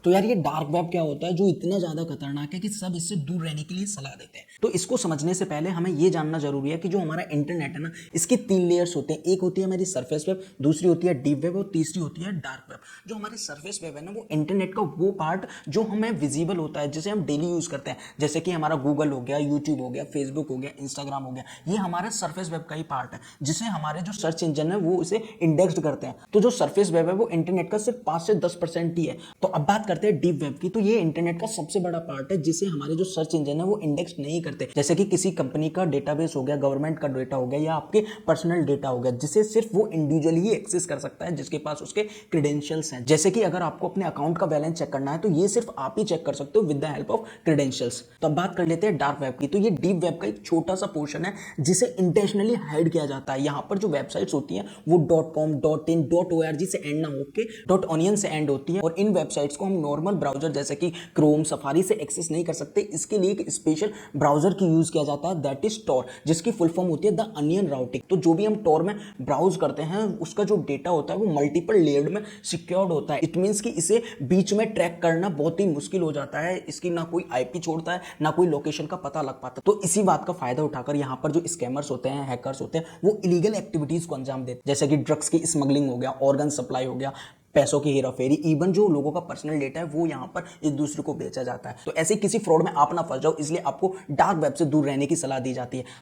तो यार ये डार्क वेब क्या होता है जो इतना ज़्यादा खतरनाक है कि सब इससे दूर रहने के लिए सलाह देते हैं। तो इसको समझने से पहले हमें ये जानना जरूरी है कि जो हमारा इंटरनेट है ना, इसके 3 लेयर्स होते हैं। एक होती है हमारी सरफेस वेब, दूसरी होती है डीप वेब और तीसरी होती है डार्क वेब। जो हमारी सरफेस वेब है ना, वो इंटरनेट का वो पार्ट जो हमें विजिबल होता है, जिसे हम डेली यूज़ करते हैं, जैसे कि हमारा गूगल हो गया, यूट्यूब हो गया, फेसबुक हो गया, इंस्टाग्राम हो गया। ये हमारे सरफेस वेब का ही पार्ट है, जिसे हमारे जो सर्च इंजन है वो इसे इंडेक्स्ड करते हैं। तो जो सरफेस वेब है वो इंटरनेट का सिर्फ 5 से 10% ही है। तो अब बात करते हैं डीप वेब की। तो ये इंटरनेट का सबसे बड़ा पार्ट है जिसे हमारे जो सर्च इंजन है वो इंडेक्स नहीं करते। जैसे कि किसी कंपनी का डेटाबेस हो गया, गवर्नमेंट का डेटा हो गया, या आपके पर्सनल डेटा हो गया, जिसे सिर्फ वो इंडिविजुअली ही एक्सेस कर सकता है, जिसके पास उसके क्रेडेंशियल्स हैं। जैसे कि अगर आपको अपने अकाउंट का बैलेंस चेक करना है तो ये सिर्फ आप ही चेक कर सकते हो with the help of credentials. तो अब बात कर लेते हैं डार्क वेब की। तो ये डीप वेब का एक छोटा सा पोर्शन है जिसे इंटेंशनली हाइड किया जाता है। यहाँ पर जो वेबसाइट्स होती हैं वो .com, .in, .org से एंड ना होकर .onion से एंड होती है, और इन वेबसाइट्स को हम नॉर्मल ब्राउजर जैसे कि क्रोम, सफारी से एक्सेस नहीं कर सकते। इसके लिए एक स्पेशल ब्राउजर की यूज किया जाता है, दैट इज टॉर, जिसकी फुल फॉर्म होती है द अनियन राउटिंग। तो जो भी हम टॉर में ब्राउज करते हैं उसका जो डेटा होता है वो मल्टीपल लेयर्ड में सिक्योर्ड होता है। इट मीन्स कि इसे बीच में ट्रैक करना बहुत ही मुश्किल हो जाता है। इसकी ना कोई आईपी छोड़ता है, ना कोई लोकेशन का पता लग पाता है। तो इसी बात का फायदा उठाकर यहाँ पर जो स्कैमर्स होते हैं, हैकर्स होते हैं, वो इलीगल एक्टिविटीज को अंजाम देते हैं, जैसे कि ड्रग्स की स्मगलिंग हो गया, ऑर्गन सप्लाई हो गया, पैसों की हेराफेरी, इवन जो लोगों का पर्सनल डेटा है वो यहाँ पर एक दूसरे को बेचा जाता है। तो ऐसे किसी फ्रॉड में आप ना फंस जाओ, इसलिए आपको डार्क वेब से दूर रहने की सलाह दी जाती है।